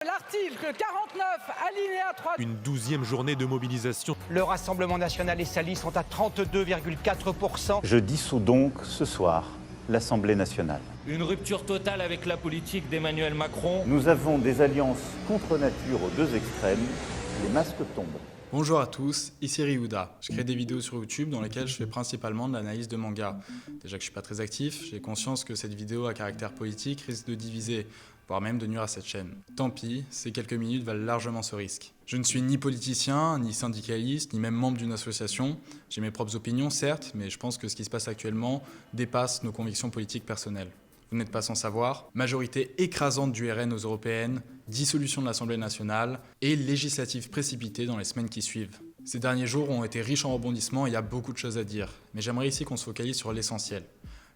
L'article 49, alinéa 3. Une 12e journée de mobilisation. Le Rassemblement national et sa liste sont à 32,4%. Je dissous donc ce soir l'Assemblée nationale. Une rupture totale avec la politique d'Emmanuel Macron. Nous avons des alliances contre nature aux deux extrêmes. Les masques tombent. Bonjour à tous, ici Ryuda. Je crée des vidéos sur YouTube dans lesquelles je fais principalement de l'analyse de manga. Déjà que je suis pas très actif, j'ai conscience que cette vidéo à caractère politique risque de diviser, voire même de nuire à cette chaîne. Tant pis, ces quelques minutes valent largement ce risque. Je ne suis ni politicien, ni syndicaliste, ni même membre d'une association. J'ai mes propres opinions, certes, mais je pense que ce qui se passe actuellement dépasse nos convictions politiques personnelles. Vous n'êtes pas sans savoir, majorité écrasante du RN aux européennes, dissolution de l'Assemblée nationale et législatives précipitées dans les semaines qui suivent. Ces derniers jours ont été riches en rebondissements et il y a beaucoup de choses à dire, mais j'aimerais ici qu'on se focalise sur l'essentiel.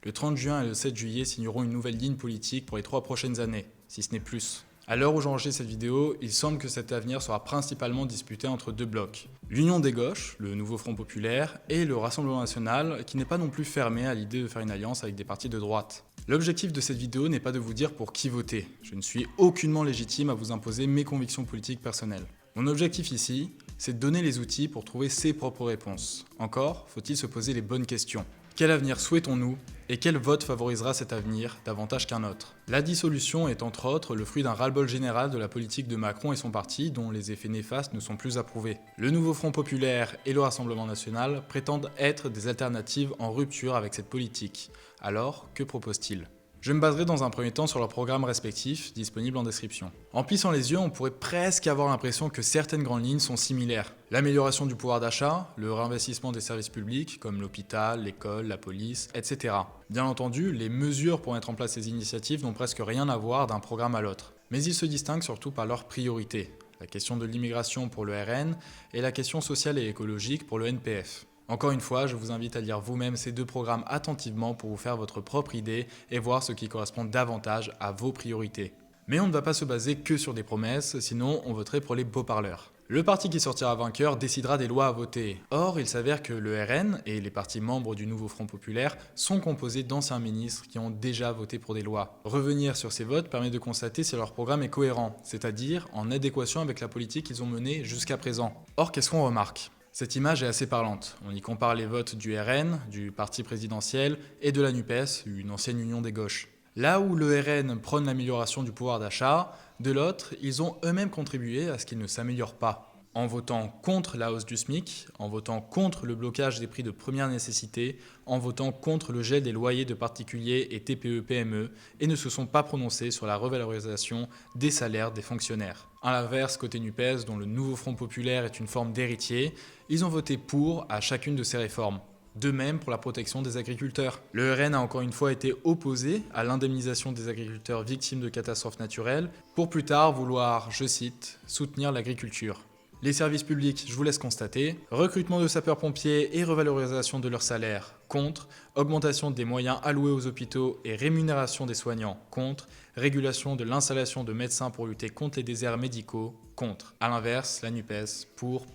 Le 30 juin et le 7 juillet signeront une nouvelle ligne politique pour les 3 prochaines années, si ce n'est plus. À l'heure où j'enregistre cette vidéo, il semble que cet avenir sera principalement disputé entre deux blocs. L'Union des gauches, le nouveau Front populaire, et le Rassemblement national, qui n'est pas non plus fermé à l'idée de faire une alliance avec des partis de droite. L'objectif de cette vidéo n'est pas de vous dire pour qui voter. Je ne suis aucunement légitime à vous imposer mes convictions politiques personnelles. Mon objectif ici, c'est de donner les outils pour trouver ses propres réponses. Encore, faut-il se poser les bonnes questions. Quel avenir souhaitons-nous et quel vote favorisera cet avenir davantage qu'un autre? La dissolution est entre autres le fruit d'un ras-le-bol général de la politique de Macron et son parti dont les effets néfastes ne sont plus approuvés. Le nouveau Front populaire et le Rassemblement national prétendent être des alternatives en rupture avec cette politique. Alors, que proposent-ils? Je me baserai dans un premier temps sur leurs programmes respectifs, disponibles en description. En plissant les yeux, on pourrait presque avoir l'impression que certaines grandes lignes sont similaires. L'amélioration du pouvoir d'achat, le réinvestissement des services publics, comme l'hôpital, l'école, la police, etc. Bien entendu, les mesures pour mettre en place ces initiatives n'ont presque rien à voir d'un programme à l'autre. Mais ils se distinguent surtout par leurs priorités. La question de l'immigration pour le RN et la question sociale et écologique pour le NPF. Encore une fois, je vous invite à lire vous-même ces deux programmes attentivement pour vous faire votre propre idée et voir ce qui correspond davantage à vos priorités. Mais on ne va pas se baser que sur des promesses, sinon on voterait pour les beaux parleurs. Le parti qui sortira vainqueur décidera des lois à voter. Or, il s'avère que le RN et les partis membres du nouveau Front populaire sont composés d'anciens ministres qui ont déjà voté pour des lois. Revenir sur ces votes permet de constater si leur programme est cohérent, c'est-à-dire en adéquation avec la politique qu'ils ont menée jusqu'à présent. Or, qu'est-ce qu'on remarque ? Cette image est assez parlante. On y compare les votes du RN, du parti présidentiel, et de la NUPES, une ancienne union des gauches. Là où le RN prône l'amélioration du pouvoir d'achat, de l'autre, ils ont eux-mêmes contribué à ce qu'il ne s'améliore pas. En votant contre la hausse du SMIC, en votant contre le blocage des prix de première nécessité, en votant contre le gel des loyers de particuliers et TPE-PME, et ne se sont pas prononcés sur la revalorisation des salaires des fonctionnaires. À l'inverse, côté NUPES, dont le nouveau Front populaire est une forme d'héritier, ils ont voté pour à chacune de ces réformes. De même pour la protection des agriculteurs. Le RN a encore une fois été opposé à l'indemnisation des agriculteurs victimes de catastrophes naturelles, pour plus tard vouloir, je cite, soutenir l'agriculture. Les services publics, je vous laisse constater. Recrutement de sapeurs-pompiers et revalorisation de leurs salaires, contre. Augmentation des moyens alloués aux hôpitaux et rémunération des soignants, contre. Régulation de l'installation de médecins pour lutter contre les déserts médicaux, contre. A l'inverse, la NUPES, pour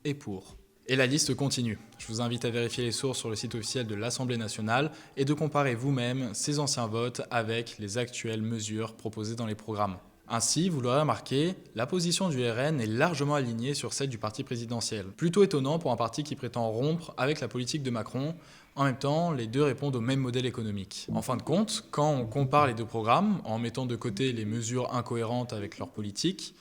et pour. Et la liste continue. Je vous invite à vérifier les sources sur le site officiel de l'Assemblée nationale et de comparer vous-même ces anciens votes avec les actuelles mesures proposées dans les programmes. Ainsi, vous l'aurez remarqué, la position du RN est largement alignée sur celle du parti présidentiel. Plutôt étonnant pour un parti qui prétend rompre avec la politique de Macron. En même temps, les deux répondent au même modèle économique. En fin de compte, quand on compare les deux programmes, en mettant de côté les mesures incohérentes avec leur politique,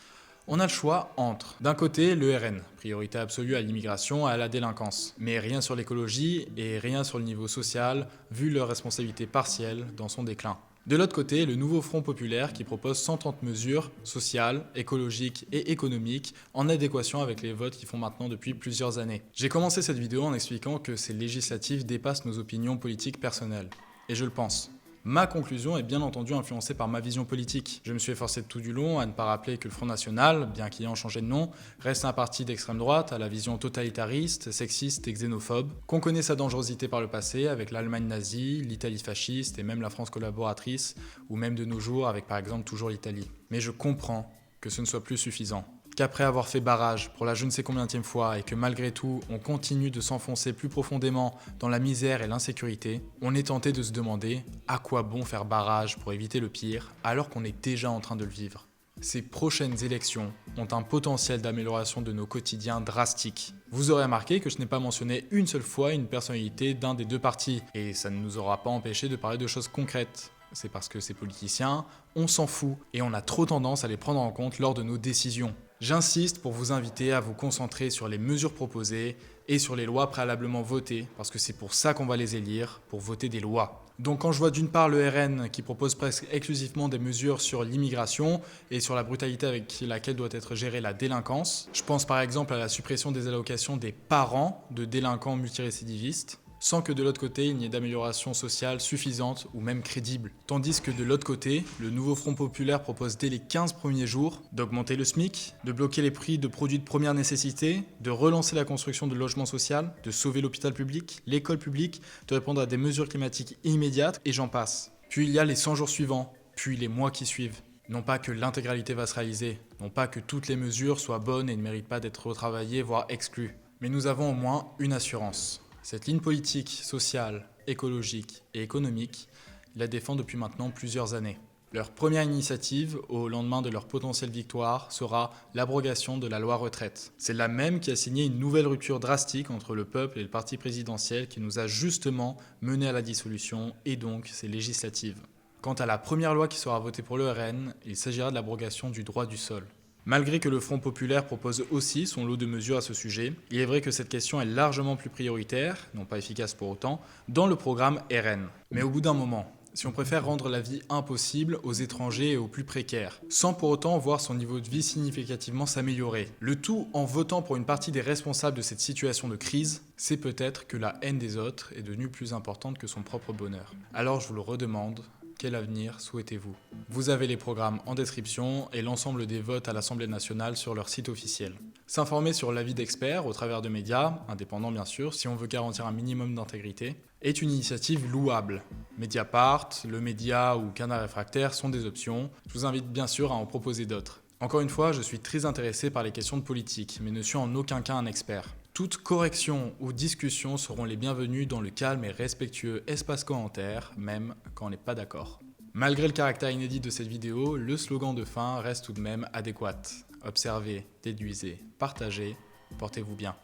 on a le choix entre, d'un côté, le RN, priorité absolue à l'immigration et à la délinquance, mais rien sur l'écologie et rien sur le niveau social, vu leur responsabilité partielle dans son déclin. De l'autre côté, le nouveau Front populaire qui propose 130 mesures sociales, écologiques et économiques en adéquation avec les votes qu'ils font maintenant depuis plusieurs années. J'ai commencé cette vidéo en expliquant que ces législatives dépassent nos opinions politiques personnelles. Et je le pense. Ma conclusion est bien entendu influencée par ma vision politique. Je me suis efforcé tout du long à ne pas rappeler que le Front National, bien qu'ayant changé de nom, reste un parti d'extrême droite à la vision totalitariste, sexiste et xénophobe, qu'on connaît sa dangerosité par le passé avec l'Allemagne nazie, l'Italie fasciste et même la France collaboratrice, ou même de nos jours avec par exemple toujours l'Italie. Mais je comprends que ce ne soit plus suffisant. Qu'après avoir fait barrage pour la je ne sais combienième fois et que malgré tout on continue de s'enfoncer plus profondément dans la misère et l'insécurité, on est tenté de se demander à quoi bon faire barrage pour éviter le pire alors qu'on est déjà en train de le vivre. Ces prochaines élections ont un potentiel d'amélioration de nos quotidiens drastique. Vous aurez remarqué que je n'ai pas mentionné une seule fois une personnalité d'un des deux partis, et ça ne nous aura pas empêché de parler de choses concrètes. C'est parce que ces politiciens, on s'en fout, et on a trop tendance à les prendre en compte lors de nos décisions. J'insiste pour vous inviter à vous concentrer sur les mesures proposées et sur les lois préalablement votées, parce que c'est pour ça qu'on va les élire, pour voter des lois. Donc quand je vois d'une part le RN qui propose presque exclusivement des mesures sur l'immigration et sur la brutalité avec laquelle doit être gérée la délinquance, je pense par exemple à la suppression des allocations des parents de délinquants multirécidivistes, sans que de l'autre côté il n'y ait d'amélioration sociale suffisante ou même crédible. Tandis que de l'autre côté, le nouveau Front Populaire propose dès les 15 premiers jours d'augmenter le SMIC, de bloquer les prix de produits de première nécessité, de relancer la construction de logements sociaux, de sauver l'hôpital public, l'école publique, de répondre à des mesures climatiques immédiates, et j'en passe. Puis il y a les 100 jours suivants, puis les mois qui suivent. Non pas que l'intégralité va se réaliser, non pas que toutes les mesures soient bonnes et ne méritent pas d'être retravaillées, voire exclues. Mais nous avons au moins une assurance. Cette ligne politique, sociale, écologique et économique, ils la défendent depuis maintenant plusieurs années. Leur première initiative, au lendemain de leur potentielle victoire, sera l'abrogation de la loi retraite. C'est la même qui a signé une nouvelle rupture drastique entre le peuple et le parti présidentiel qui nous a justement mené à la dissolution et donc ces législatives. Quant à la première loi qui sera votée pour le RN, il s'agira de l'abrogation du droit du sol. Malgré que le Front Populaire propose aussi son lot de mesures à ce sujet, il est vrai que cette question est largement plus prioritaire, non pas efficace pour autant, dans le programme RN. Mais au bout d'un moment, si on préfère rendre la vie impossible aux étrangers et aux plus précaires, sans pour autant voir son niveau de vie significativement s'améliorer, le tout en votant pour une partie des responsables de cette situation de crise, c'est peut-être que la haine des autres est devenue plus importante que son propre bonheur. Alors je vous le redemande, quel avenir souhaitez-vous ? Vous avez les programmes en description et l'ensemble des votes à l'Assemblée nationale sur leur site officiel. S'informer sur l'avis d'experts au travers de médias, indépendants bien sûr, si on veut garantir un minimum d'intégrité, est une initiative louable. Mediapart, Le Média ou Canard Réfractaire sont des options. Je vous invite bien sûr à en proposer d'autres. Encore une fois, je suis très intéressé par les questions de politique, mais ne suis en aucun cas un expert. Toute correction ou discussion seront les bienvenues dans le calme et respectueux espace commentaire, même quand on n'est pas d'accord. Malgré le caractère inédit de cette vidéo, le slogan de fin reste tout de même adéquat. Observez, déduisez, partagez, portez-vous bien.